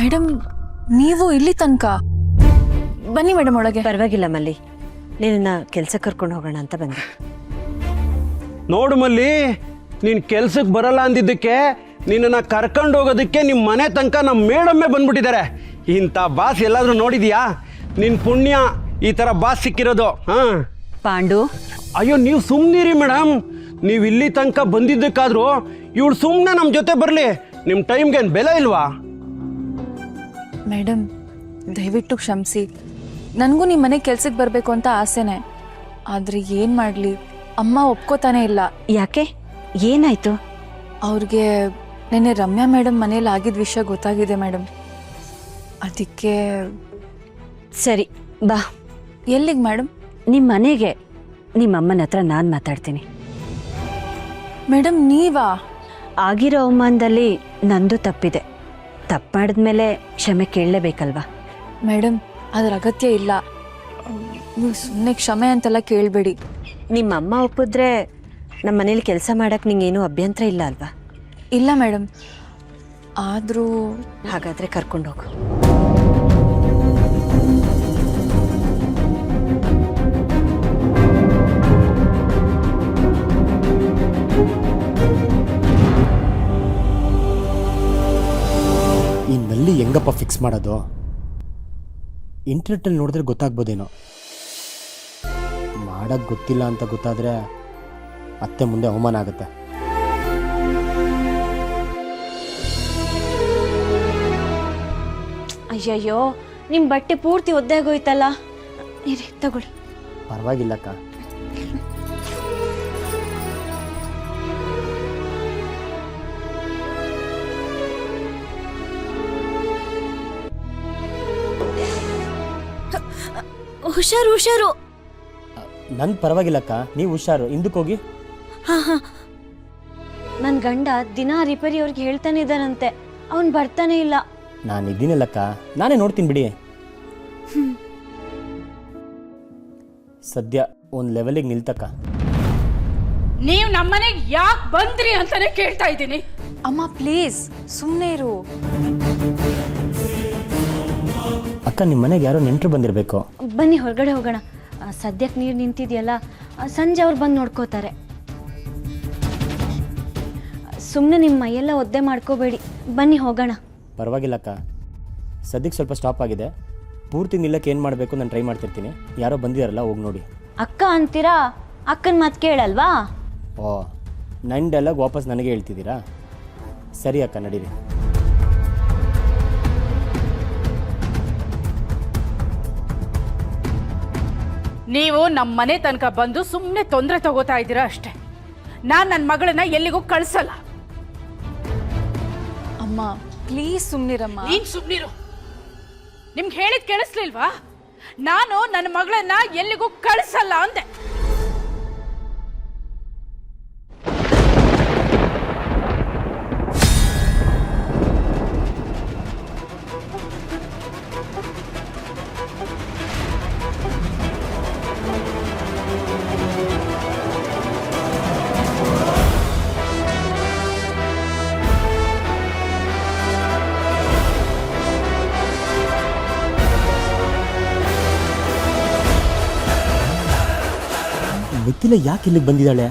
Madam ನೀವು ಇಲ್ಲಿ ತನಕ ಬನ್ನಿ ಮೇಡಮ್ ಒಳಗೆ. ಪರವಾಗಿಲ್ಲ ಮಲ್ಲಿ, ನಿನ್ನ ಕೆಲಸ ಕರ್ಕೊಂಡು ಹೋಗೋಣ ಅಂತ ಬಂದೆ. ನೋಡು ಮಲ್ಲಿ, ನೀನು ಕೆಲ್ಸಕ್ಕೆ ಬರಲ್ಲ ಅಂದಿದ್ದಕ್ಕೆ ನಿನ್ನನ್ನು ಕರ್ಕೊಂಡು ಹೋಗೋದಕ್ಕೆ ನಿಮ್ಮ ಮನೆ ತನಕ ನಮ್ಮ ಮೇಡಮ್ಮೇ ಬಂದ್ಬಿಟ್ಟಿದ್ದಾರೆ. ಇಂಥ ಬಾಸ್ ಎಲ್ಲಾದರೂ ನೋಡಿದ್ಯಾ? ನಿನ್ನ ಪುಣ್ಯ ಈ ಥರ ಬಾಸ್ ಸಿಕ್ಕಿರೋದು. ಹಾಂ ಪಾಂಡು, ಅಯ್ಯೋ ನೀವು ಸುಮ್ಮನಿರಿ ಮೇಡಮ್. ನೀವು ಇಲ್ಲಿ ತನಕ ಬಂದಿದ್ದಕ್ಕಾದರೂ ಇವಳು ಸುಮ್ಮನೆ ನಮ್ಮ ಜೊತೆ ಬರಲಿ. ನಿಮ್ಮ ಟೈಮ್ಗೇನು ಬೆಲೆ ಇಲ್ವಾ? ಮೇಡಮ್ ದಯವಿಟ್ಟು ಕ್ಷಮಿಸಿ. ನನಗೂ ನಿಮ್ಮ ಮನೆ ಕೆಲ್ಸಕ್ಕೆ ಬರಬೇಕು ಅಂತ ಆಸೆನೇ. ಆದರೆ ಏನು ಮಾಡಲಿ, ಅಮ್ಮ ಒಪ್ಕೋತಾನೆ ಇಲ್ಲ. ಯಾಕೆ, ಏನಾಯ್ತು? ಅವ್ರಿಗೆ ನೆನ್ನೆ ರಮ್ಯಾ ಮೇಡಮ್ ಮನೇಲಿ ಆಗಿದ್ದ ವಿಷಯ ಗೊತ್ತಾಗಿದೆ ಮೇಡಮ್. ಅದಕ್ಕೆ. ಸರಿ ಬಾ. ಎಲ್ಲಿಗೆ ಮೇಡಮ್? ನಿಮ್ಮ ಮನೆಗೆ. ನಿಮ್ಮ ಅಮ್ಮನ ಹತ್ರ ನಾನು ಮಾತಾಡ್ತೀನಿ. ಮೇಡಮ್ ನೀವಾ? ಆಗಿರೋ ಅವಮಾನದಲ್ಲಿ ನಂದು ತಪ್ಪಿದೆ. ತಪ್ಪು ಮಾಡಿದ್ಮೇಲೆ ಕ್ಷಮೆ ಕೇಳಲೇಬೇಕಲ್ವಾ? ಮೇಡಮ್ ಅದರ ಅಗತ್ಯ ಇಲ್ಲ. ನೀವು ಸುಮ್ಮನೆ ಕ್ಷಮೆ ಅಂತೆಲ್ಲ ಕೇಳಬೇಡಿ. ನಿಮ್ಮ ಅಮ್ಮ ಒಪ್ಪಿದ್ರೆ ನಮ್ಮ ಮನೇಲಿ ಕೆಲಸ ಮಾಡಕ್ಕೆ ನಿಂಗೇನು ಅಭ್ಯಂತರ ಇಲ್ಲ ಅಲ್ವಾ? ಇಲ್ಲ ಮೇಡಮ್. ಆದರೂ ಹಾಗಾದರೆ ಕರ್ಕೊಂಡೋಗು. ಈ ನಲ್ಲಿ ಹೆಂಗಪ್ಪ ಫಿಕ್ಸ್ ಮಾಡೋದು? ಇಂಟರ್ನೆಟ್ಟಲ್ಲಿ ನೋಡಿದ್ರೆ ಗೊತ್ತಾಗ್ಬೋದೇನೋ. ಮಾಡೋಕ್ಕೆ ಗೊತ್ತಿಲ್ಲ ಅಂತ ಗೊತ್ತಾದರೆ ಮತ್ತೆ ಮುಂದೆ ಅವಮಾನ ಆಗುತ್ತೆ. ಅಯ್ಯಯ್ಯೋ, ನಿಮ್ಮ ಬಟ್ಟೆ ಪೂರ್ತಿ ಒದ್ದೆಗೋಯ್ತಲ್ಲ. ಇರಿ ತಗೊಳ್ಳಿ. ಪರವಾಗಿಲ್ಲಕ್ಕ. ಹುಷಾರು ಹುಷಾರು. ನನ್ ಪರವಾಗಿಲ್ಲಕ್ಕ, ನೀವು ಹುಷಾರು. ಹಿಂದಕ್ಕೆ ಹೋಗಿ. ನನ್ನ ಗಂಡ ದಿನ ರಿಪೇರಿ ಅವ್ರಿಗೆ ಹೇಳ್ತಾನೆ ಇದ್ದಾನಂತೆ. ಅವನು ಬರ್ತಾನೆ ಇಲ್ಲ. ನಾನು ಇದ್ದೀನಲ್ಲಕ್ಕ, ನಾನೇ ನೋಡ್ತೀನಿ ಬಿಡಿ. ಸದ್ಯ ಒಂದು ಲೆವೆಲಿಗೆ ನಿಲ್ತಕ್ಕ. ನೀವು ನಮ್ಮನೆಗೆ ಯಾಕೆ ಬಂದ್ರಿ ಅಂತಾನೆ ಕೇಳ್ತಾ ಇದ್ದೀನಿ. ಅಮ್ಮ ಪ್ಲೀಸ್ ಸುಮ್ಮನೆ ಇರು. ಅಕ್ಕ, ನಿಮ್ಮ ಮನೆಗೆ ಯಾರೋ ನೆಂಟರು ಬಂದಿರಬೇಕು. ಬನ್ನಿ ಹೊರಗಡೆ ಹೋಗೋಣ. ಸದ್ಯಕ್ಕೆ ನೀರು ನಿಂತಿದೆಯಲ್ಲ, ಸಂಜೆ ಅವ್ರು ಬಂದು ನೋಡ್ಕೋತಾರೆ. ಸುಮ್ಮನೆ ನಿಮ್ಮ ಮೈಯೆಲ್ಲ ಒದ್ದೆ ಮಾಡ್ಕೋಬೇಡಿ. ಬನ್ನಿ ಹೋಗೋಣ. ಪರವಾಗಿಲ್ಲಕ್ಕ, ಸದ್ಯಕ್ಕೆ ಸ್ವಲ್ಪ ಸ್ಟಾಪ್ ಆಗಿದೆ. ಪೂರ್ತಿ ನಿಲ್ಲಕ್ಕೆ ಏನು ಮಾಡಬೇಕು ನಾನು ಟ್ರೈ ಮಾಡ್ತಿರ್ತೀನಿ. ಯಾರೋ ಬಂದಿದಾರಲ್ಲ, ಹೋಗಿ ನೋಡಿ. ಅಕ್ಕ ಅಂತೀರಾ? ಅಕ್ಕನ ಮಾತು ಕೇಳಲ್ವಾ? ಓ, ನನ್ನ ಡೈಲಾಗ್ ವಾಪಸ್ ನನಗೆ ಹೇಳ್ತಿದ್ದೀರಾ? ಸರಿ ಅಕ್ಕ, ನಡೀರಿ. ನೀವು ನಮ್ಮ ಮನೆ ತನಕ ಬಂದು ಸುಮ್ಮನೆ ತೊಂದರೆ ತಗೋತಾ ಇದ್ದೀರಾ ಅಷ್ಟೇ. ನಾನು ನನ್ನ ಮಗಳನ್ನ ಎಲ್ಲಿಗೂ ಕಳ್ಸಲ್ಲ. ಅಮ್ಮ ಪ್ಲೀಸ್ ಸುಮ್ಮನಿರಮ್ಮ. ನೀನ್ ಸುಮ್ಮನಿರು. ನಿಮ್ಗೆ ಹೇಳಿದ್ ಕೇಳಿಸ್ಲಿಲ್ವಾ? ನಾನು ನನ್ನ ಮಗಳನ್ನ ಎಲ್ಲಿಗೂ ಕಳ್ಸಲ್ಲ ಅಂದೆ. ಗೊತ್ತಿಲ್ಲ ಯಾಕೆ ಇಲ್ಲಿಗೆ ಬಂದಿದ್ದಾಳೆ.